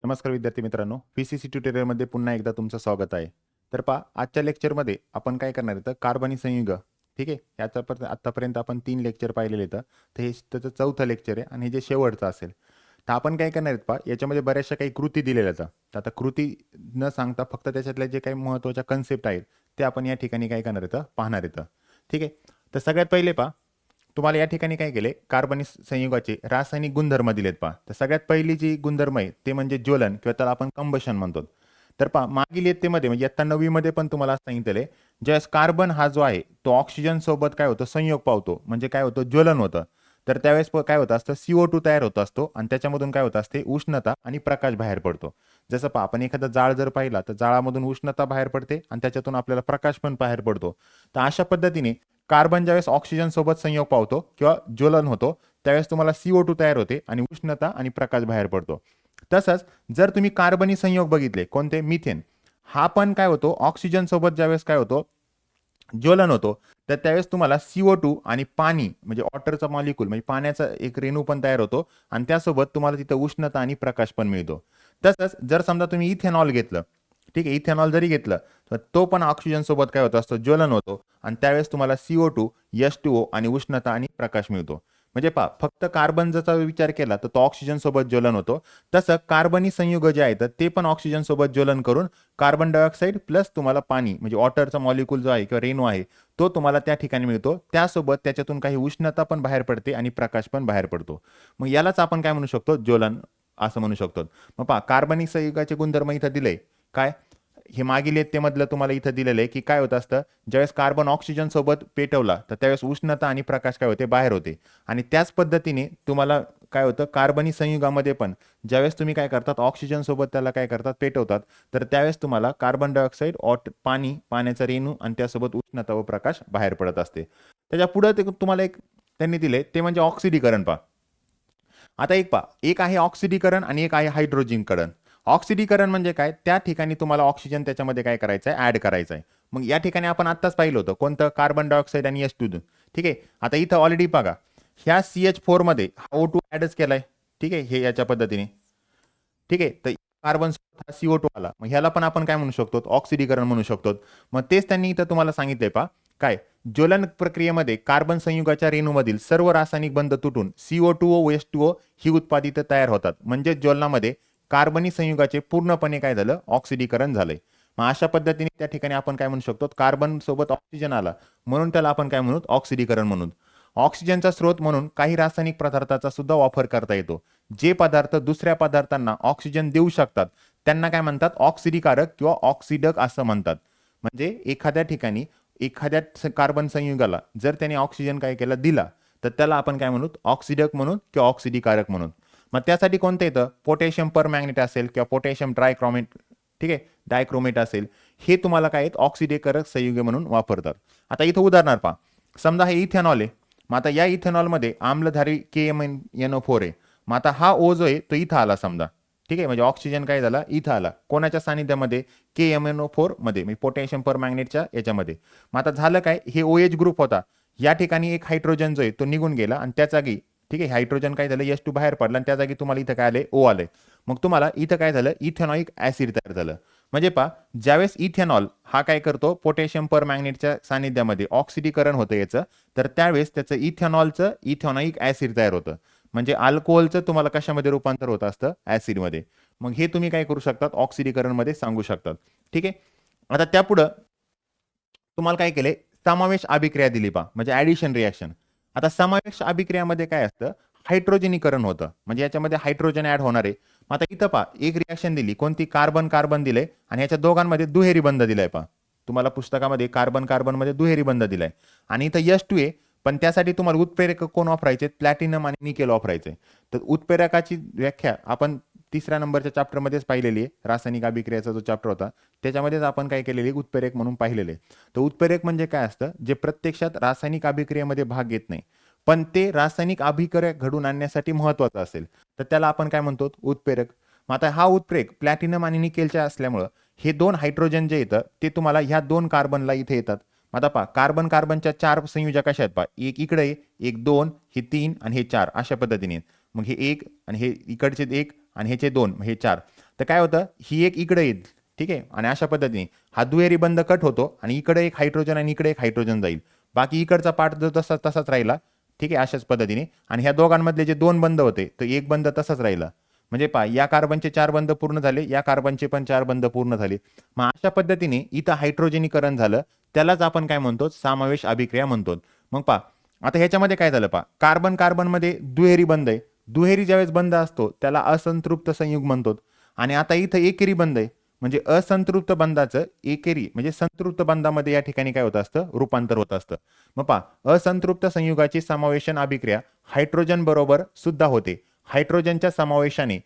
नमस्कार विद्यार्थी मित्रांनो, पीसीसी ट्युटोरियलमध्ये पुन्हा एकदा तुमचं स्वागत आहे. तर पहा, आजच्या लेक्चरमध्ये आपण काय करणार आहे तर कार्बनी संयुग. ठीक आहे, आतापर्यंत आपण 3 लेक्चर पाहिलेले आहेत. तर हे त्याचं चौथं लेक्चर आहे आणि हे जे शेवटचं असेल. तर आपण काय करणार आहेत पहा, याच्यामध्ये बऱ्याचशा काही कृती दिलेल्या आहेत. तर आता कृती न सांगता फक्त त्याच्यातल्या जे काही महत्त्वाच्या कन्सेप्ट आहेत ते आपण या ठिकाणी काय करणार आहेत पाहणार आहेत. ठीक आहे, तर सगळ्यात पहिले पहा, तुम्हाला या ठिकाणी काय केले, कार्बनी संयुगाचे रासायनिक गुणधर्म दिलेत पहा. तर सगळ्यात पहिली जी गुणधर्म आहे ते म्हणजे ज्वलन किंवा त्याला आपण कंबशन म्हणतो. तर पहा, मागील इयत्तेमध्ये म्हणजे इयत्ता 9वी मध्ये पण तुम्हाला सांगितले, ज्यावेळेस कार्बन हा जो आहे तो ऑक्सिजन सोबत काय होतं, संयोग पावतो, म्हणजे काय होतं, ज्वलन होतं. तर त्यावेळेस काय होतं असतं, CO2 तयार होत असतो आणि त्याच्यामधून काय होत असते, उष्णता आणि प्रकाश बाहेर पडतो. जसं पहा, आपण एखादा जाळ जर पाहिला तर जाळामधून उष्णता बाहेर पडते आणि त्याच्यातून आपल्याला प्रकाश पण बाहेर पडतो. तर अशा पद्धतीने कार्बन ज्यावेळेस ऑक्सिजन सोबत संयोग पावतो किंवा ज्वलन होतो, त्यावेळेस तुम्हाला CO2 तयार होते आणि उष्णता आणि प्रकाश बाहेर पडतो. तसंच जर तुम्ही कार्बनी संयोग बघितले, कोणते, मिथेन, हा पण काय होतो, ऑक्सिजन सोबत ज्यावेळेस काय होतो, ज्वलन होतो, तर त्यावेळेस तुम्हाला CO2 आणि पाणी म्हणजे वॉटरचा मॉलिक्यूल म्हणजे पाण्याचा एक रेणू पण तयार होतो आणि त्यासोबत तुम्हाला तिथं उष्णता आणि प्रकाश पण मिळतो. तसंच जर समजा तुम्ही इथेनॉल घेतलं, ठीक आहे, इथेनॉल जरी घेतलं तर तो पण ऑक्सिजन सोबत काय होत असतो, ज्वलन होतो आणि त्यावेळेस तुम्हाला CO2, H2O आणि उष्णता आणि प्रकाश मिळतो. म्हणजे पहा, फक्त कार्बन जर विचार केला तर तो ऑक्सिजन सोबत ज्वलन होतो. तसं कार्बनी संयुग जे आहेत ते पण ऑक्सिजन सोबत ज्वलन करून कार्बन डायऑक्साइड प्लस तुम्हाला पाणी म्हणजे वॉटरचा मॉलिक्यूल जो आहे किंवा रेणू आहे तो तुम्हाला त्या ठिकाणी मिळतो. त्यासोबत त्याच्यातून काही उष्णता पण बाहेर पडते आणि प्रकाश पण बाहेर पडतो. मग यालाच आपण काय म्हणू शकतो, ज्वलन असं म्हणू शकतो. मग पहा, कार्बनिक संयुगाचे गुणधर्म इथं दिले काय, हे मागील इयत्तेमधलं तुम्हाला इथं दिलेलं आहे की काय होत असतं, ज्यावेळेस कार्बन ऑक्सिजन सोबत पेटवला तर त्यावेळेस उष्णता आणि प्रकाश काय होते, बाहेर होते. आणि त्याच पद्धतीने तुम्हाला काय होतं, कार्बनी संयुगामध्ये पण ज्यावेळेस तुम्ही काय करतात, ऑक्सिजन सोबत त्याला काय करतात, पेटवतात, तर त्यावेळेस तुम्हाला कार्बन डायऑक्साइड, पाणी, पाण्याचा रेणू आणि त्यासोबत उष्णता व प्रकाश बाहेर पडत असते. त्याच्या पुढे ते तुम्हाला एक त्यांनी दिले ते म्हणजे ऑक्सिडीकरण पहा. आता एक पहा, एक आहे ऑक्सिडीकरण आणि एक आहे हायड्रोजनीकरण. ऑक्सिडीकरण म्हणजे काय, त्या ठिकाणी तुम्हाला ऑक्सिजन त्याच्यामध्ये काय करायचं आहे, ऍड करायचं आहे. मग या ठिकाणी आपण आत्ताच पाहिलं होतं कोणतं, कार्बन डायऑक्साइड आणि H2. ठीक आहे, आता इथं ऑलरेडी बघा, ह्या CH4 मध्ये हा O2 ऍडच केलाय. ठीक आहे, हे याच्या पद्धतीने. ठीक आहे, तर कार्बन हा CO2 आला, मग ह्याला पण आपण काय म्हणू शकतो, ऑक्सिडीकरण म्हणू शकतो. मग तेच त्यांनी इथं तुम्हाला सांगितलंय पहा, काय, ज्वलन प्रक्रियेमध्ये कार्बन संयुगाच्या रेणूमधील सर्व रासायनिक बंध तुटून CO2 व H2O ही उत्पादित तयार होतात. म्हणजे ज्वलनामध्ये कार्बनी संयुगाचे पूर्णपणे काय झालं, ऑक्सिडीकरण झालंय. मग अशा पद्धतीने त्या ठिकाणी आपण काय म्हणू शकतो, कार्बन सोबत ऑक्सिजन आला म्हणून त्याला आपण काय म्हणू, ऑक्सिडीकरण म्हणून. ऑक्सिजनचा स्रोत म्हणून काही रासायनिक पदार्थाचा सुद्धा वापर करता येतो. जे पदार्थ दुसऱ्या पदार्थांना ऑक्सिजन देऊ शकतात त्यांना काय म्हणतात, ऑक्सिडीकारक किंवा ऑक्सिडक असं म्हणतात. म्हणजे एखाद्या ठिकाणी एखाद्या कार्बन संयुगाला जर त्याने ऑक्सिजन काय केला, दिला, तर त्याला आपण काय म्हणू, ऑक्सिडक म्हणून किंवा ऑक्सिडीकारक म्हणून. मग त्यासाठी कोणतं येतं, पोटॅशियम परमॅंगनेट असेल किंवा पोटॅशियम ट्रायक्रोमेट, ठीक आहे, डायक्रोमेट असेल, हे तुम्हाला काय आहेत, ऑक्सिडीकारक संयुगे म्हणून वापरतात. आता इथं उदाहरणार्थ पहा, समजा हे इथेनॉल आहे. मग आता या इथेनॉलमध्ये आम्लधारी KMnO4 आहे. मग आता हा O जो आहे तो इथं आला समजा. ठीक आहे, म्हणजे ऑक्सिजन काय झाला, इथं आला, कोणाच्या सानिध्यामध्ये, KMnO4 मध्ये, म्हणजे पोटॅशियम परमॅंगनेटच्या याच्यामध्ये. मग आता झालं काय, हे OH ग्रुप होता, या ठिकाणी एक हायड्रोजन जो आहे तो निघून गेला आणि त्या जागी, ठीक आहे, हायड्रोजन काय झालं, H2 बाहेर पडला आणि त्या जागी तुम्हाला इथं काय आले, O आले. मग तुम्हाला इथं काय झालं, इथेनॉइक ऍसिड तयार झालं. म्हणजे पहा, ज्यावेळेस इथेनॉल हा काय करतो, पोटॅशियम परमॅंगनेटच्या सानिध्यामध्ये ऑक्सिडीकरण होतं याचं, तर त्यावेळेस त्याचं इथेनॉलचं इथेनॉइक ऍसिड तयार होतं. म्हणजे अल्कोहोलचं तुम्हाला कशामध्ये रूपांतर होत असतं, ऍसिडमध्ये. मग हे तुम्ही काय करू शकतात, ऑक्सिडीकरणमध्ये सांगू शकतात. ठीक आहे, आता त्यापुढं तुम्हाला काय केले, समावेश अभिक्रिया दिली पहा, म्हणजे ऍडिशन रिॲक्शन. आता समावेश अभिक्रियामध्ये काय असतं, हायड्रोजनीकरण होतं, म्हणजे याच्यामध्ये हायड्रोजन ऍड होणार आहे. मग आता इथं पहा, एक रिॲक्शन दिली कोणती, कार्बन कार्बन दिले आणि ह्याच्या दोघांमध्ये दुहेरी बंध दिलाय पहा. तुम्हाला पुस्तकामध्ये कार्बन कार्बन मध्ये दुहेरी बंध दिलाय आणि इथं H2 आहे, पण त्यासाठी तुम्हाला उत्प्रेरक कोण वापरायचे, प्लॅटिनम आणि निकेल वापरायचे. तर उत्प्रेरकाची व्याख्या आपण तिसऱ्या नंबरच्या चॅप्टरमध्येच पाहिलेली आहे, रासायनिक अभिक्रियाचा जो चॅप्टर होता त्याच्यामध्येच आपण काय केलेली, उत्प्रेरक म्हणून पाहिलेले. तर उत्प्रेरक म्हणजे काय असतं, जे प्रत्यक्षात रासायनिक अभिक्रियेमध्ये भाग घेत नाही पण ते रासायनिक अभिक्रिया घडून आणण्यासाठी महत्वाचं असेल तर त्याला आपण काय म्हणतो, उत्प्रेरक. मग आता हा उत्प्रेरक प्लॅटिनम आणि निकेलच्या असल्यामुळं हे दोन हायड्रोजन जे येतं ते तुम्हाला ह्या दोन कार्बनला इथे येतात. मग आता पहा, कार्बन कार्बनच्या 4 संयोजक कशा आहेत पहा, एक इकडे आहे, एक 2, हे 3 आणि हे 4 अशा पद्धतीने. मग हे 1 आणि हे इकडचे 1 आणि ह्याचे 2, हे 4. तर तर काय होतं, ही एक इकडे येईल, ठीक आहे, आणि अशा पद्धतीने हा दुहेरी बंध कट होतो आणि इकडे एक हायड्रोजन आणि इकडे एक हायड्रोजन जाईल. बाकी इकडचा पार्ट जो तसाच राहिला, ठीक आहे, अशाच पद्धतीने. आणि ह्या दोघांमधले जे दोन बंध होते तर एक बंध तसाच राहिला. म्हणजे पहा, या कार्बनचे 4 बंध पूर्ण झाले, या कार्बनचे पण 4 बंध पूर्ण झाले. मग अशा पद्धतीने इथं हायड्रोजनीकरण झालं, त्यालाच आपण काय म्हणतो, समावेश अभिक्रिया म्हणतो. मग पहा आता ह्याच्यामध्ये काय झालं, पहा कार्बन कार्बनमध्ये दुहेरी बंध आहे. दुहेरी ज्यावेळेस बंध असतो त्याला असंतृप्त संयुग म्हणतो. आणि आता इथं एकेरी बंध आहे, म्हणजे असंतृप्त बंधाचं एकेरी म्हणजे संतृप्त बंधामध्ये या ठिकाणी काय होत असतं, रूपांतर होत असतं. मग पहा, असंतृप्त संयुगाची समावेशन अभिक्रिया हायड्रोजन बरोबर सुद्धा होते. हायड्रोजनच्या समावेशाने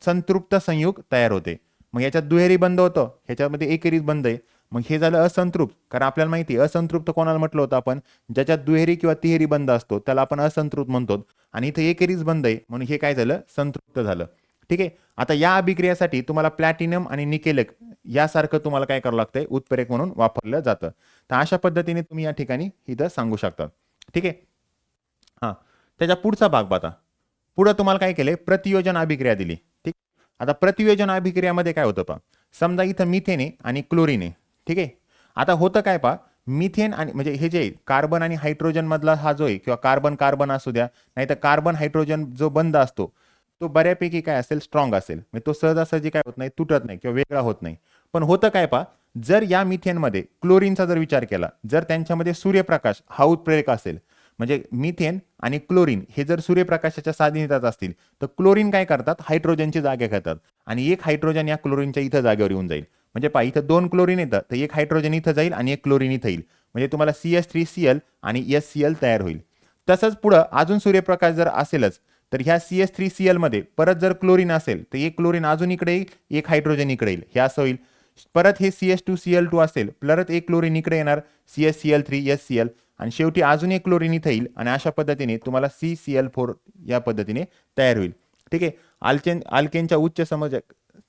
संतृप्त संयुग तयार होते. मग याच्यात दुहेरी बंध होतं, ह्याच्यामध्ये एकेरी बंध आहे. मग हे झालं असंतृप्त, कारण आपल्याला माहिती आहे असंतृप्त कोणाला म्हटलं होतं आपण, ज्याच्यात दुहेरी किंवा तिहेरी बंध असतो त्याला आपण असंतृप्त म्हणतो. आणि इथे एकेरीच बंध आहे म्हणून हे काय झालं, संतृप्त झालं. ठीक आहे. आता या अभिक्रियासाठी तुम्हाला प्लॅटिनम आणि निकेलेक यासारखं तुम्हाला काय करावं लागतंय, उत्प्रेरक म्हणून वापरलं जातं. तर अशा पद्धतीने तुम्ही या ठिकाणी इथं सांगू शकता. ठीक आहे. हां, त्याच्या पुढचा भाग बघा. पुढे तुम्हाला काय केलंय, प्रतियोजन अभिक्रिया दिली. ठीक. आता प्रतियोजन अभिक्रियामध्ये काय होतं पहा, समजा इथं मिथेन आहे आणि क्लोरीन आहे. ठीक आहे. आता होतं काय पहा, मिथेन आणि म्हणजे हे जे कार्बन आणि हायड्रोजन मधला हा जो आहे, किंवा कार्बन कार्बन असू द्या, नाहीतर कार्बन हायड्रोजन जो बंध असतो तो बऱ्यापैकी काय असेल, स्ट्रॉंग असेल. म्हणजे तो सहजासहजी काय होत नाही, तुटत नाही किंवा वेगळा होत नाही. पण होतं काय पहा, जर या मिथेनमध्ये क्लोरीनचा जर विचार केला, जर त्यांच्यामध्ये सूर्यप्रकाश हा उत्प्रेरक असेल, म्हणजे मिथेन आणि क्लोरीन हे जर सूर्यप्रकाशाच्या सानिध्यात असतील, तर क्लोरीन काय करतात, हायड्रोजनची जागा घेतात आणि एक हायड्रोजन या क्लोरीनच्या इथं जागेवर येऊन जाईल. म्हणजे पहा, इथं 2 क्लोरीन येतं, तर एक हायड्रोजन इथं जाईल आणि एक क्लोरीन इथं येईल. म्हणजे तुम्हाला CH3Cl आणि HCl तयार होईल. तसंच पुढं अजून सूर्यप्रकाश जर असेलच, तर ह्या CH3Cl मध्ये परत जर क्लोरीन असेल, तर एक क्लोरीन अजून इकडे येईल, एक हायड्रोजन इकडे येईल, हे असं होईल. परत हे CH2Cl2 असेल, परत एक क्लोरीन इकडे येणार, CHCl3 HCl, आणि शेवटी अजून एक क्लोरीन इथे येईल आणि अशा पद्धतीने तुम्हाला CCl4 या पद्धतीने तयार होईल. ठीक आहे. अल्केनच्या उच्च समजक,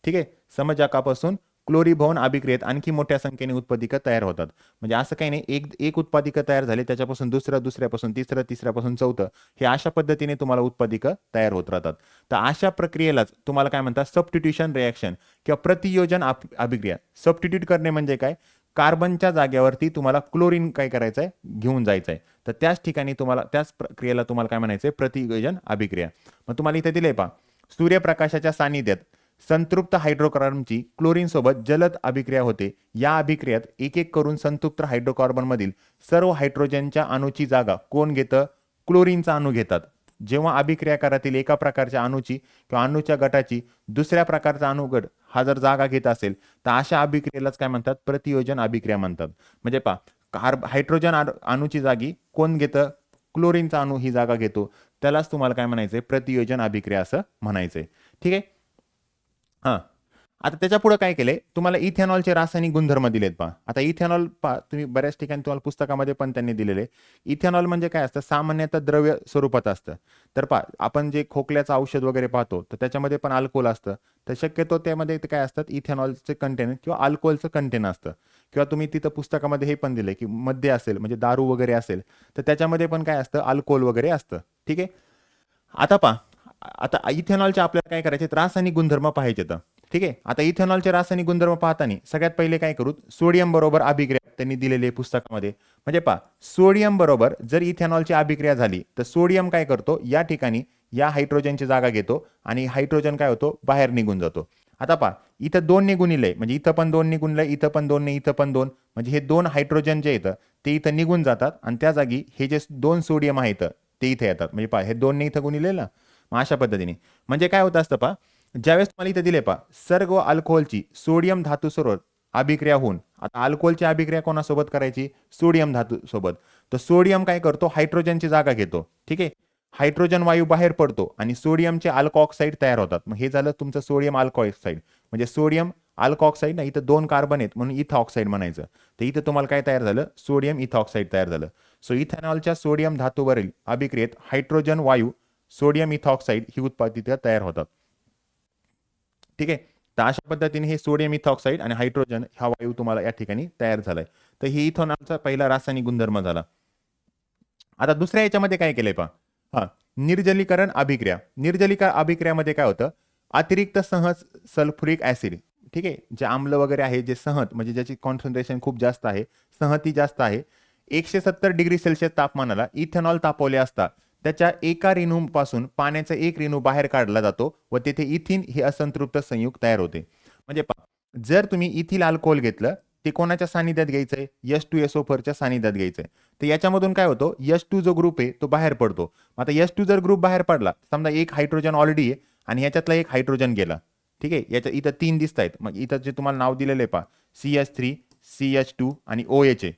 ठीक आहे, समजाकापासून क्लोरीभवन अभिक्रियेत आणखी मोठ्या संख्येने उत्पादिका तयार होतात. म्हणजे असं काही नाही, एक उत्पादिका तयार झाले त्याच्यापासून दुसरं, दुसऱ्यापासून तिसरं, तिसऱ्यापासून चौथं, हे अशा पद्धतीने तुम्हाला उत्पादिका तयार होत राहतात. तर अशा प्रक्रियेलाच तुम्हाला काय म्हणतात, सबस्टिट्यूशन रिॲक्शन किंवा प्रतियोजन अभिक्रिया. सबस्टिट्यूट करणे म्हणजे काय, कार्बनच्या जागेवरती तुम्हाला क्लोरीन काय करायचं आहे, घेऊन जायचं आहे. तर त्याच ठिकाणी तुम्हाला, त्याच प्रक्रियेला तुम्हाला काय म्हणायचं आहे, प्रतियोजन अभिक्रिया. मग तुम्हाला इथे दिले पहा, सूर्यप्रकाशाच्या सानिध्यात संतृप्त हायड्रोकार्बनची क्लोरीन सोबत जलद अभिक्रिया होते. या अभिक्रियेत एक एक करून संतृप्त हायड्रोकार्बन मधील सर्व हायड्रोजनच्या अणूची जागा कोण घेतं, क्लोरीनचा अणू घेतात. जेव्हा अभिक्रियाकारातील एका प्रकारच्या अणूची किंवा अणूच्या गटाची दुसऱ्या प्रकारचा अणुगट हा जर जागा घेत असेल, तर अशा अभिक्रियेलाच काय म्हणतात, प्रतियोजन अभिक्रिया म्हणतात. म्हणजे पहा, हायड्रोजन अणूची जागी कोण घेतं, क्लोरीनचा अणू ही जागा घेतो. त्यालाच तुम्हाला काय म्हणायचंय, प्रतियोजन अभिक्रिया असं म्हणायचंय. ठीक आहे. हां, आता त्याच्या पुढे काय केलंय, तुम्हाला इथेनॉलचे रासायनिक गुणधर्म दिलेत पहा. आता इथेनॉल पहा, तुम्ही बऱ्याच ठिकाणी तुम्हाला पुस्तकामध्ये पण त्यांनी दिलेले. इथेनॉल म्हणजे काय असतं, सामान्यतः द्रव्य स्वरूपात असतं. तर पहा, आपण जे खोकल्याचं औषध वगैरे पाहतो तर त्याच्यामध्ये पण अल्कोहोल असतं. तर शक्यतो त्यामध्ये ते काय असतात, इथेनॉलचे कंटेन किंवा अल्कोहोलचं कंटेन असतं. किंवा तुम्ही तिथं पुस्तकामध्ये हे पण दिले की मद्य असेल, म्हणजे दारू वगैरे असेल, तर त्याच्यामध्ये पण काय असतं, अल्कोहोल वगैरे असतं. ठीक आहे. आता पहा, आता इथेनॉलचे आपल्याला काय करायचे, रासायनिक गुणधर्म पाहायचे तर. ठीक आहे. आता इथेनॉलचे रासायनिक गुणधर्म पाहताना सगळ्यात पहिले काय करू, सोडियम बरोबर अभिक्रिया त्यांनी दिलेली पुस्तकामध्ये. म्हणजे पहा, सोडियम बरोबर जर इथेनॉलची अभिक्रिया झाली तर सोडियम काय करतो, या ठिकाणी या हायड्रोजनची जागा घेतो आणि हायड्रोजन काय होतो, बाहेर निघून जातो. आता पहा, इथं 2 निघून इलंय, म्हणजे इथं पण 2 निघून इलंय, इथं पण 2 नाही, इथं पण 2, म्हणजे हे 2 हायड्रोजन जे येतं ते इथं निघून जातात आणि त्या जागी हे जे 2 सोडियम आहेत ते इथे येतात. म्हणजे पहा, हे 2 ने इथं गुणिलेलं. मग अशा पद्धतीने म्हणजे काय होतं असतं पहा, ज्यावेळेस तुम्हाला इथे दिले पहा, सर्व अल्कोहोलची सोडियम धातू सोबत अभिक्रिया होऊन, आता अल्कोहोलची अभिक्रिया कोणासोबत करायची, सोडियम धातू सोबत. तर सोडियम काय करतो, हायड्रोजनची जागा घेतो. ठीक आहे. हायड्रोजन वायू बाहेर पडतो आणि सोडियमचे अल्कोऑक्साईड तयार होतात. मग हे झालं तुमचं सोडियम अल्कोऑक्साईड. म्हणजे सोडियम अल्कोऑक्साईड ना, इथं 2 कार्बन आहेत म्हणून इथं ऑक्साईड म्हणायचं. तर इथं तुम्हाला काय तयार झालं, सोडियम इथं ऑक्साईड तयार झालं. सो इथेनॉलच्या सोडियम धातूवरील अभिक्रियेत हायड्रोजन वायू, सोडियम इथॉक्साईड ही उत्पादित तयार होतात. ठीक आहे. तर अशा पद्धतीने हे सोडियम इथॉक्साईड आणि हायड्रोजन हा वायू तुम्हाला या ठिकाणी तयार झालाय. तर ही इथेनॉलचा पहिला रासायनिक गुणधर्म झाला. आता दुसऱ्या याच्यामध्ये काय केलंय पहा, हा निर्जलीकरण अभिक्रिया. निर्जलीकरण अभिक्रियामध्ये काय होतं, अतिरिक्त सहज सल्फ्युरिक ऍसिड, ठीक आहे, जे आम्ल वगैरे आहे, जे सहज म्हणजे ज्याची कॉन्सन्ट्रेशन खूप जास्त आहे, सहती जास्त आहे, 170 डिग्री सेल्सिअस तापमानाला इथेनॉल तापवले असता त्याच्या एका रेणूपासून पाण्याचा एक रेणू बाहेर काढला जातो व तेथे इथिन हे असंतृप्त संयुग तयार होते. म्हणजे जर तुम्ही इथिल अल्कोहोल घेतलं, ते कोणाच्या सानिध्यात घ्यायचंय? H2SO4च्या सानिध्यात घ्यायचंय. तर याच्यामधून काय होतं, H2 जो ग्रुप आहे तो बाहेर पडतो. आता H2 जर ग्रुप बाहेर पडला, समजा एक हायड्रोजन ऑलरेडी आहे आणि ह्याच्यातला एक हायड्रोजन गेला, ठीक आहे, याच्या इथं 3 दिसत आहेत, मग इथं जे तुम्हाला नाव दिलेलं आहे पहा, CH3, CH2 आणि OH आहे.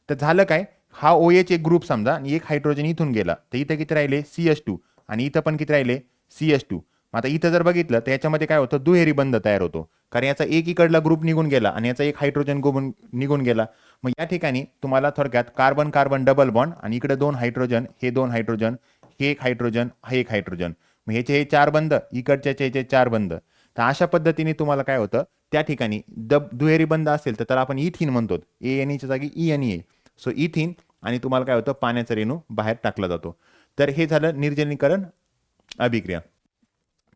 तर झालं काय, हा OH एक ग्रुप समजा आणि एक हायड्रोजन इथून गेला, तर इथं किती राहिले? CH2 आणि इथं पण किती राहिले? CH2. आता इथं जर बघितलं तर याच्यामध्ये काय होतं, दुहेरी बंध तयार होतो, कारण याचा एक इकडला ग्रुप निघून गेला आणि याचा एक हायड्रोजन ग्रुप निघून गेला. मग या ठिकाणी तुम्हाला थोडक्यात कार्बन कार्बन डबल बॉन्ड आणि इकडे 2 हायड्रोजन, हे 2 हायड्रोजन, हे एक हायड्रोजन, हा एक हायड्रोजन, मग ह्याचे हे 4 बंध, इकडच्या ह्याचे 4 बंध. तर अशा पद्धतीने तुम्हाला काय होतं, त्या ठिकाणी दुहेरी बंध असेल तर त्याला आपण इथिन म्हणतो, ANEच्या जागी ENE. सो इथिन, आणि तुम्हाला काय होतं, पाण्याचा रेणू बाहेर टाकला जातो. तर हे झालं निर्जलीकरण अभिक्रिया.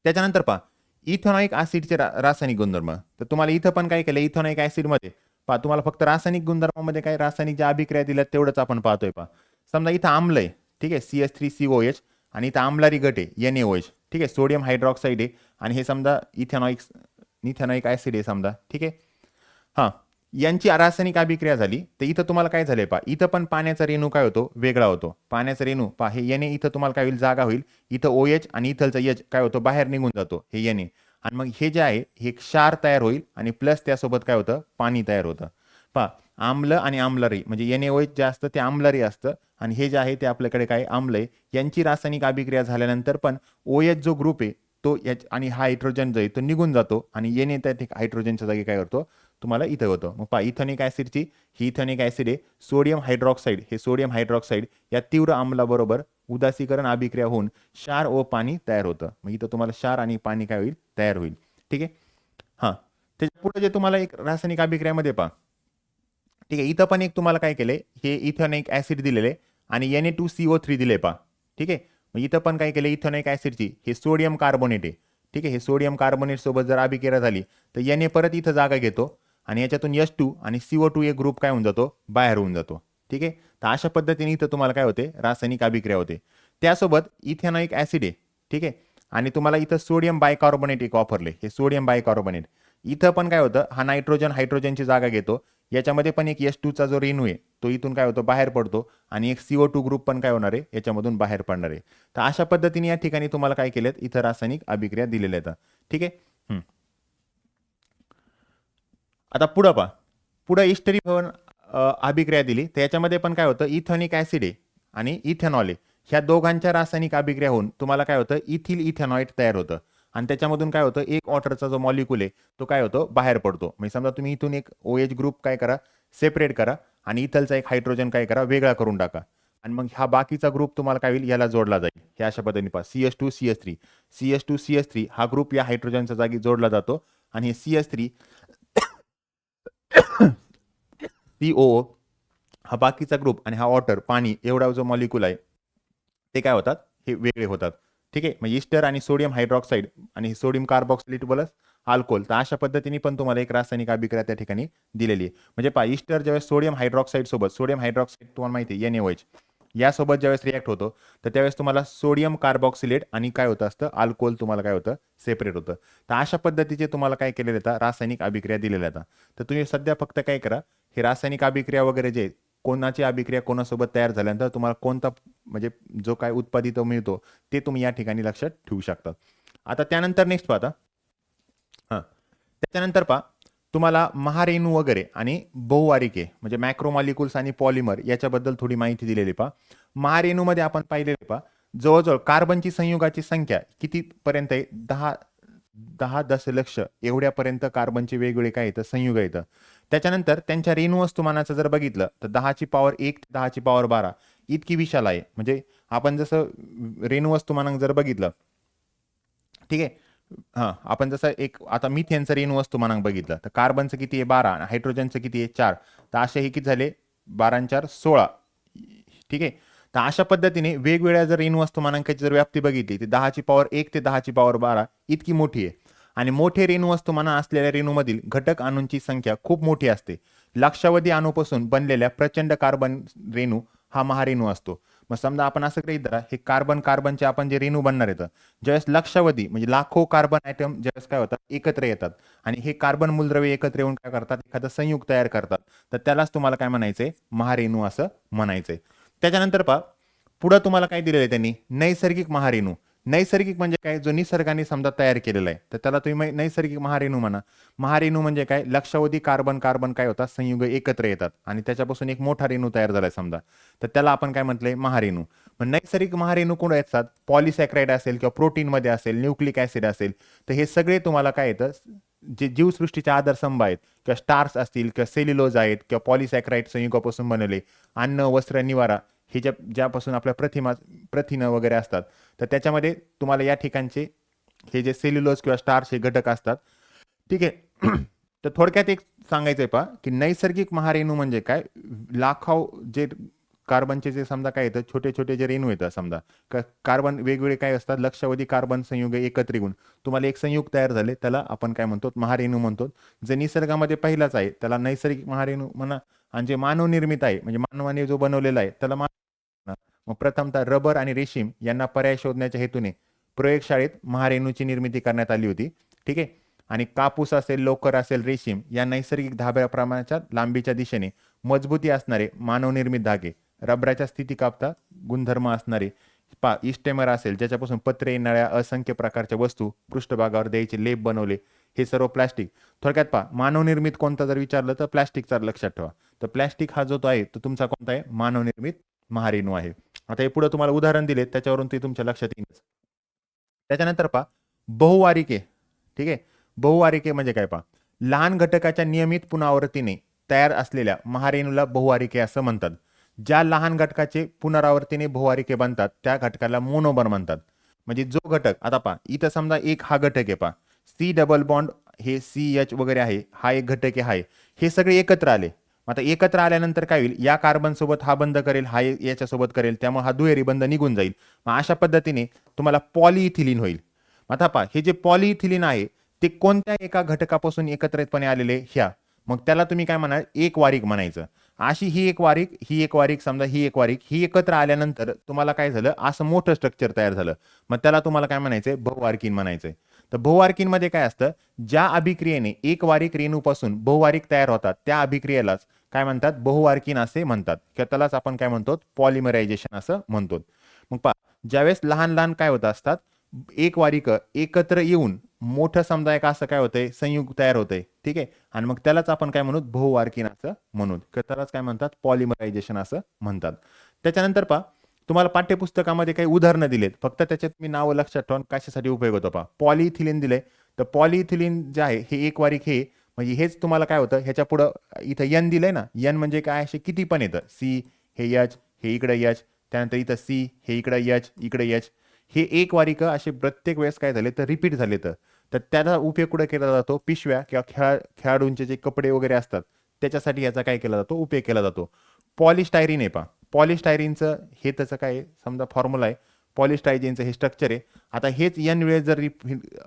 त्याच्यानंतर पहा इथेनॉइक ऍसिडचे रासायनिक गुणधर्म. तर तुम्हाला इथं पण काय केलं, इथेनॉइक ऍसिड मध्ये पहा तुम्हाला फक्त रासायनिक गुणधर्मामध्ये काय रासायनिक ज्या अभिक्रिया दिल्या तेवढंच आपण पाहतोय. पहा समजा इथं आम्ल आहे, ठीक आहे, CH3COH, आणि इथं आम्लारी गट आहे NaOH, ठीक आहे, सोडियम हायड्रॉक्साईड आहे, आणि हे समजा इथेनॉइक ऍसिड आहे समजा, ठीक आहे. हां, यांची रासायनिक अभिक्रिया झाली तर इथं तुम्हाला काय झालंय पहा, इथं पण पाण्याचा रेणू काय होतो, वेगळा होतो. पाण्याचा रेणू पहा, हे Na इथं तुम्हाला काय होईल, जागा होईल, इथं OH आणि इथलचा H काय होतो, बाहेर निघून जातो, हे Na. आणि मग हे जे आहे हे क्षार तयार होईल आणि प्लस त्यासोबत काय होतं, पाणी तयार होतं. पहा आम्ल आणि आम्लारी म्हणजे NaOH जे असतं ते आम्लारी असतं आणि हे जे आहे ते आपल्याकडे काय आम्ल आहे. यांची रासायनिक अभिक्रिया झाल्यानंतर पण OH जो ग्रुप आहे तो आणि हा हायड्रोजन जो आहे तो निघून जातो आणि Na त्या हायड्रोजनच्या जागी काय करतो, तुम्हाला इथं होतं. मग पहा इथेनिक ऍसिडची, ही इथेनिक ऍसिड आहे, सोडियम हायड्रॉक्साईड, हे सोडियम हायड्रॉक्साईड या तीव्र आम्लाबरोबर उदासीकरण अभिक्रिया होऊन क्षार व पाणी तयार होतं. मग इथं तुम्हाला क्षार आणि पाणी काय होईल, तयार होईल. ठीक आहे. हां, त्याच्या पुढे जे तुम्हाला एक रासायनिक अभिक्रियामध्ये पहा, ठीक आहे, इथं पण एक तुम्हाला काय केलंय, हे इथेनिक ऍसिड दिलेले आणि Na2CO3 दिले पहा. ठीक आहे. मग इथं पण काय केलं, इथेनिक ऍसिडची, हे सोडियम कार्बोनेट आहे, ठीक आहे, हे सोडियम कार्बोनेट सोबत जर अभिक्रिया झाली तर Na परत इथं जागा घेतो आणि याच्यातून H2 आणि CO2 एक ग्रुप काय होऊन जातो, बाहेर होऊन जातो. ठीक आहे. तर अशा पद्धतीने इथं तुम्हाला काय होते, रासायनिक अभिक्रिया होते. त्यासोबत इथेनॉइक ऍसिड आहे, ठीक आहे, आणि तुम्हाला इथं सोडियम बायकार्बोनेट एक वापरले, हे सोडियम बायकार्बोनेट. इथं पण काय होतं, हा नायट्रोजन हायड्रोजनची जागा घेतो, याच्यामध्ये पण एक H2 चा जो रेणू आहे तो इथून काय होतो, बाहेर पडतो आणि एक CO2 ग्रुप पण काय होणार आहे, याच्यामधून बाहेर पडणार आहे. तर अशा पद्धतीने या ठिकाणी तुम्हाला काय केलेत, इथं रासायनिक अभिक्रिया दिलेल्या आहेत. ठीक आहे. आता पुढं पहा, पुढं इस्टरी भवन अभिक्रिया दिली तर याच्यामध्ये पण काय होतं, इथेनिक ऍसिड आहे आणि इथेनॉल आहे, ह्या दोघांच्या रासायनिक अभिक्रिया होऊन तुम्हाला काय होतं, इथिल इथेनॉइड तयार होतं आणि त्याच्यामधून काय होतं, एक वॉटरचा जो मॉलिक्यूल आहे तो काय होतो, बाहेर पडतो. म्हणजे समजा तुम्ही इथून एक OH ग्रुप काय करा, सेपरेट करा आणि इथलचा एक हायड्रोजन काय करा, वेगळा करून टाका आणि मग हा बाकीचा ग्रुप तुम्हाला काय होईल, याला जोडला जाईल. हे अशा पद्धतीने पहा, CH2CH3 हा ग्रुप या हायड्रोजनच्या जागी जोडला जातो आणि हे CH3 COO हा बाकीचा ग्रुप आणि हा वॉटर पाणी एवढा जो मॉलिक्यूल आहे ते काय होतात, हे वेगळे होतात. ठीक आहे. म्हणजे इस्टर आणि सोडियम हायड्रॉक्साईड आणि सोडियम कार्बॉक्सिलेट प्लस अल्कोहोल. तर अशा पद्धतीने पण तुम्हाला एक रासायनिक अभिक्रिया त्या ठिकाणी दिलेली आहे. म्हणजे पहा इस्टर ज्यावेळेस सोडियम हायड्रॉक्साईड सोबत, सोडियम हायड्रॉक्साईड तुम्हाला माहिती आहे NaOH, यासोबत ज्यावेळेस रिॲक्ट होतो तर त्यावेळेस तुम्हाला सोडियम कार्बॉक्सिलेट आणि काय होतं असतं, अल्कोहोल तुम्हाला काय होतं, सेपरेट होतं. तर अशा पद्धतीचे तुम्हाला काय केलेले येतात, रासायनिक अभिक्रिया दिलेल्या आहेत. तर तुम्ही सध्या फक्त काय करा, हे रासायनिक अभिक्रिया वगैरे जे कोणाची अभिक्रिया कोणासोबत तयार झाल्यानंतर तुम्हाला कोणता म्हणजे जो काय उत्पादित मिळतो ते तुम्ही या ठिकाणी लक्षात ठेवू शकता. आता त्यानंतर नेक्स्ट पाहता, हां, त्याच्यानंतर पहा तुम्हाला महारेणू वगैरे आणि बहुवारिके म्हणजे मॅक्रोमॉलिक्युल्स आणि पॉलिमर याच्याबद्दल थोडी माहिती दिलेली. पहा महारेणूमध्ये आपण पाहिलेले पहा जवळजवळ कार्बनची संयुगाची संख्या कितीपर्यंत आहे, 10 दशलक्ष एवढ्यापर्यंत कार्बनचे वेगवेगळे काय येतं, संयुग येतं. त्याच्यानंतर त्यांच्या रेणू वस्तुमानाचं जर बघितलं तर 10⁻1 ते 10⁻12 इतकी विशाल आहे. म्हणजे आपण जसं रेणू वस्तुमानांक जर बघितलं, ठीक आहे, हां, आपण जसं एक आता मिथेनचं रेणू वस्तुमानांक बघितलं तर कार्बनचं किती आहे, 12, हायड्रोजनचं किती आहे, 4. तर असे हे किती झाले, 12 आणि 4 16. ठीक आहे. तर अशा पद्धतीने वेगवेगळ्या जर रेणू वस्तुमानांकाची जर व्याप्ती बघितली ती 10⁻1 ते 10⁻12 इतकी मोठी आहे. आणि मोठे रेणू वस्तुमान असलेल्या रेणूमधील घटक अणूंची संख्या खूप मोठी असते. लक्षावधी अणूपासून बनलेल्या प्रचंड कार्बन रेणू हा महारेणू असतो. मग समजा आपण असं गृहीत धरा, हे कार्बन कार्बनचे आपण जे रेणू बनणार आहेत, ज्यावेळेस लक्षावधी म्हणजे लाखो कार्बन ॲटम ज्यावेळेस काय होतात एकत्र येतात आणि हे कार्बन मूलद्रव्य एकत्र येऊन काय करतात, एखादं संयुग तयार करतात, तर त्यालाच तुम्हाला काय म्हणायचंय, महारेणू असं म्हणायचंय. त्याच्यानंतर पहा पुढं तुम्हाला काय दिलेलं आहे त्यांनी, नैसर्गिक महारेणू. नैसर्गिक म्हणजे काय, जो निसर्गाने समजा तयार केलेला आहे, तर त्याला तुम्ही नैसर्गिक महारेणू म्हणा. महारेणू म्हणजे काय, लक्षावधी कार्बन कार्बन काय होतात, संयुग एकत्र येतात आणि त्याच्यापासून एक मोठा रेणू तयार झालाय समजा, तर त्याला आपण काय म्हटलंय, महारेणू. मग नैसर्गिक महारेणू कोण येतात, पॉलिसॅक्राइड असेल किंवा प्रोटीनमध्ये असेल, न्यूक्लिक ऍसिड असेल, तर हे सगळे तुम्हाला काय येतं, जे जीवसृष्टीच्या आधारस्तंभ आहेत किंवा स्टार्स असतील किंवा सेल्युलोज आहेत किंवा पॉलिसॅक्राइड संयुगापासून बनवले, अन्न वस्त्र निवारा हे ज्यापासून आपल्या प्रथिनं वगैरे असतात, तर त्याच्यामध्ये तुम्हाला या ठिकाणचे हे जे सेल्युलोज किंवा स्टार्च हे घटक असतात. ठीक आहे. तर थोडक्यात एक सांगायचंय पहा की नैसर्गिक महारेणू म्हणजे काय, लाखो जे कार्बनचे जे समजा काय येतं, छोटे छोटे जे रेणू येतात समजा, कार्बन वेगवेगळे काय असतात, लक्षावधी कार्बन संयुग एकत्र येऊन तुम्हाला एक संयुग तयार झाले, त्याला आपण काय म्हणतो, महारेणू म्हणतो. जे निसर्गामध्ये पहिलाच आहे त्याला नैसर्गिक महारेणू म्हणा, आणि जे मानव निर्मित आहे म्हणजे मानवाने जो बनवलेला आहे त्याला मग प्रथमतः रबर आणि रेशीम यांना पर्याय शोधण्याच्या हेतूने प्रयोगशाळेत महारेणूची निर्मिती करण्यात आली होती. ठीक आहे. आणि कापूस असेल, लोकर असेल, रेशीम या नैसर्गिक धाब्या प्रमाणाच्या लांबीच्या दिशेने मजबूती असणारे मानवनिर्मित धागे, रबराच्या स्थितीकापता गुणधर्म असणारे इस्टेमर असेल, ज्याच्यापासून पत्रे, नळ्या, असंख्य प्रकारच्या वस्तू पृष्ठभागावर द्यायचे लेप बनवले, हे सर्व प्लास्टिक. थोडक्यात पहा, मानवनिर्मित कोणता जर विचारलं तर प्लास्टिकचा लक्षात ठेवा. तर प्लास्टिक हा जो आहे तो तुमचा कोणता आहे, मानवनिर्मित महारेणू आहे. आता हे पुढे तुम्हाला उदाहरण दिले त्याच्यावरून ते तुमच्या लक्षात येईल. त्याच्यानंतर पहा बहुवारिके. ठीक आहे. बहुवारिके म्हणजे काय पहा, लहान घटकाच्या नियमित पुनरावृत्तीने तयार असलेल्या महारेणूला बहुवारिके असं म्हणतात. ज्या लहान घटकाचे पुनरावृत्तीने बहुवारिके बनतात त्या घटकाला मोनोमर म्हणतात. म्हणजे जो घटक, आता पहा इथं समजा एक हा घटक आहे पहा, सी डबल बॉन्ड हे CH वगैरे आहे, हा एक घटक आहे, हे सगळे एकत्र आले. आता एकत्र आल्यानंतर काय होईल, या कार्बन सोबत हा बंध करेल, हा याच्यासोबत करेल, त्यामुळे हा दुहेरी बंध निघून जाईल. मग अशा पद्धतीने तुम्हाला पॉलिइथिलीन होईल. आता पहा हे जे पॉलिइथिलीन आहे ते कोणत्या एका घटकापासून एकत्रितपणे आलेले, ह्या, मग त्याला तुम्ही काय म्हणाल, एक वारिक म्हणायचं. अशी ही एक वारिक समजा, ही एक वारिक, ही एकत्र आल्यानंतर तुम्हाला काय झालं, असं मोठं स्ट्रक्चर तयार झालं. मग त्याला तुम्हाला काय म्हणायचंय, बहुवार्किन म्हणायचंय. तर बहुवार्किन मध्ये काय असतं, ज्या अभिक्रियेने एक वारिक रेणूपासून बहुवारिक तयार होतात त्या अभिक्रियेलाच काय म्हणतात, बहुवार्किन असे म्हणतात किंवा त्यालाच आपण काय म्हणतो, पॉलिमरायझेशन असं म्हणतो. मग पहा ज्यावेळेस लहान लहान काय होत असतात, एक वारिक एकत्र येऊन मोठं समजा एक असं काय होतंय, संयुग तयार होतंय. ठीक आहे. आणि मग त्यालाच आपण काय म्हणू, बहुवार्किन असं म्हणू, त्यालाच काय म्हणतात, पॉलिमरायझेशन असं म्हणतात. त्याच्यानंतर पहा तुम्हाला पाठ्यपुस्तकामध्ये काही उदाहरणं दिलेत, फक्त त्याच्यात मी नावं लक्षात ठेवून कशासाठी उपयोग होतो पहा. पॉलिइथिलीन दिले, तर पॉलिइथिलीन जे आहे हे एक वारिक, हे म्हणजे हेच तुम्हाला काय होतं, ह्याच्या पुढं इथं N दिलंय ना, N म्हणजे काय, असे किती पण येतं, C हे H, हे इकडे H, त्यानंतर इथं C हे इकडे H, इकडे H, हे एक वारिक असे प्रत्येक वेळेस काय झाले तर रिपीट झाले. तर त्याचा उपयोग कुठे केला जातो, पिशव्या किंवा खेळाडूंचे जे कपडे वगैरे असतात त्याच्यासाठी याचा काय केला जातो, उपयोग केला जातो. पॉलिस्टायरीन आहे पहा, पॉलिस्टायरीनचं हे त्याचं काय समजा फॉर्म्युला आहे, पॉलिस्टायरीनचं हे स्ट्रक्चर आहे. आता हेच N वेळेस जर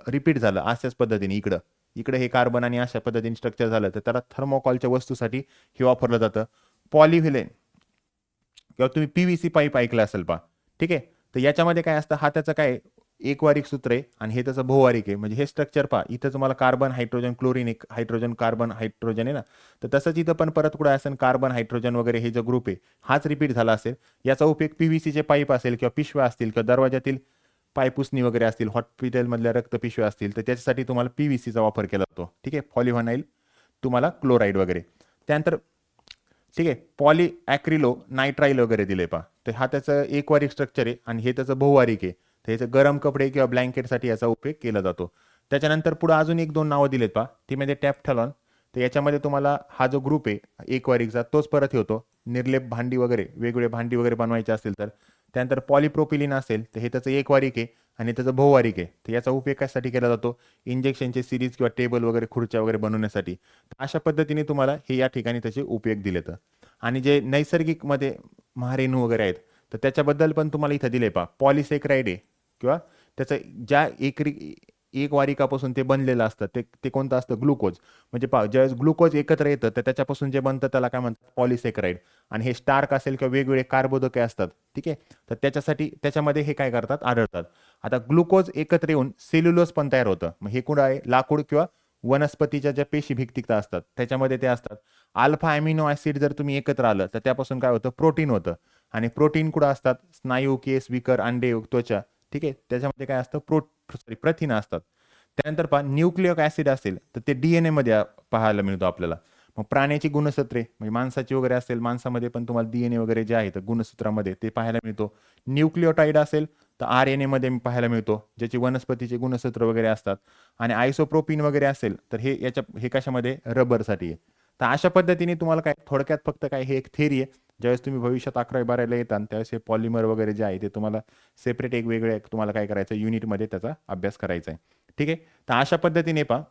रिपीट झालं अशाच पद्धतीने इकडं हे कार्बन आणि अशा पद्धतीने स्ट्रक्चर झालं, तर त्याला थर्मोकॉलच्या वस्तूसाठी हे वापरलं जातं. पॉलिव्हिलेन किंवा तुम्ही PVC पाईप ऐकलं असेल पहा. ठीक आहे. तर याच्यामध्ये काय असतं, हा त्याचं काय एक वारिक सूत्र आहे आणि हे त्याचं बहुवारिक आहे. म्हणजे हे स्ट्रक्चर पहा, इथं तुम्हाला कार्बन हायड्रोजन क्लोरीन, एक हायड्रोजन कार्बन हायड्रोजन आहे ना, तर तसंच इथं पण परत कुठं असेल कार्बन हायड्रोजन वगैरे, हे जो ग्रुप आहे हाच रिपीट झाला असेल. याचा उपयोग PVCचे पाईप असेल किंवा पिशव्या असतील किंवा दरवाजातील पायपुसणी वगैरे असतील, हॉस्पिटलमधल्या रक्तपिशव्या असतील, तर त्याच्यासाठी तुम्हाला PVCचा वापर केला जातो. ठीक आहे. पॉलिव्हानाइल तुम्हाला क्लोराईड वगैरे. त्यानंतर ठीक आहे, पॉली ॲक्रिलो नायट्राईल वगैरे दिले पहा, तर हा त्याचं एक वारिक स्ट्रक्चर आहे आणि हे त्याचं बहुवारिक आहे. तर याचं गरम कपडे किंवा ब्लँकेटसाठी याचा उपयोग केला जातो. त्याच्यानंतर पुढे अजून एक दोन नावं दिलेत पहा, ती म्हणजे टॅफ्थॅलॉन. तर याच्यामध्ये तुम्हाला हा जो ग्रुप आहे एक वारिकचा तोच परत होतो, निर्लेप भांडी वगैरे, वेगवेगळे भांडी वगैरे बनवायचे असतील तर. त्यानंतर पॉलिप्रोपिलिन असेल तर हे त्याचं एक वारिक आहे आणि त्याचं बहुवारिक आहे. तर याचा उपयोग कशासाठी केला जातो, इंजेक्शनचे सिरीज किंवा टेबल वगैरे, खुर्च्या वगैरे बनवण्यासाठी. अशा पद्धतीने तुम्हाला हे या ठिकाणी त्याचे उपयोग दिलेत. आणि जे नैसर्गिक मध्ये महारेणू वगैरे आहेत तर त्याच्याबद्दल पण तुम्हाला इथं दिले पहा. पॉलिसेक्राइड आहे किंवा त्याचं ज्या एक वारिकापासून ते बनलेलं असतं ते ते कोणतं असतं? ग्लुकोज. म्हणजे पहा, ज्यावेळेस ग्लुकोज एकत्र येतं तर त्याच्यापासून जे बनतं त्याला काय म्हणतात? पॉलिसेक्राइड. आणि हे स्टार्क असेल किंवा वेगवेगळे कार्बोदके असतात, ठीक आहे. तर त्याच्यासाठी त्याच्यामध्ये हे काय करतात? आढळतात. आता ग्लुकोज एकत्र येऊन सेल्युलोज पण तयार होतं. मग हे कुठं आहे? लाकूड किंवा वनस्पतीच्या ज्या पेशी भित्तिका असतात त्याच्यामध्ये ते असतात. अल्फा अमिनो ऍसिड जर तुम्ही एकत्र आलं तर त्यापासून काय होतं? प्रोटीन होतं. आणि प्रोटीन कुठं असतात? स्नायू, केस, विकर, अंडे, त्वचा, ठीक आहे. त्याच्यामध्ये काय असतं? प्रथिनं असतात. त्यानंतर पहा, न्यूक्लिक ऍसिड असेल तर ते डीएनए मध्ये पाहायला मिळतो आपल्याला. मग प्राण्याची गुणसूत्रे म्हणजे माणसाची वगैरे असेल, माणसामध्ये पण तुम्हाला डीएनए वगैरे जे आहे गुणसूत्रामध्ये ते पाहायला मिळतो. न्यूक्लिओटाईड असेल तर आरएनए मध्ये पाहायला मिळतो, ज्याची वनस्पतीचे गुणसूत्र वगैरे असतात. आणि आयसोप्रोपिन वगैरे असेल तर हे कशामध्ये? रबरसाठी आहे. तर अशा पद्धतीने तुम्हाला काय थोडक्यात फक्त काय हे एक थेरी आहे. ज्यावेळेस तुम्ही भविष्यात 11वी-12वीला येतात त्यावेळेस हे पॉलिमर वगैरे जे आहे ते तुम्हाला सेपरेट एक वेगळे तुम्हाला काय करायचं? युनिटमध्ये त्याचा अभ्यास करायचा आहे, ठीक आहे. तर अशा पद्धतीने पहा,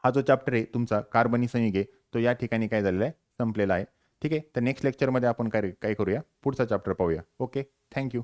हा जो चॅप्टर आहे तुमचा कार्बनी संयुगे तो या ठिकाणी काय झालेला आहे? संपलेला आहे, ठीक आहे. तर नेक्स्ट लेक्चरमध्ये आपण काय काय करूया? पुढचा चॅप्टर पाहूया. Okay, thank you.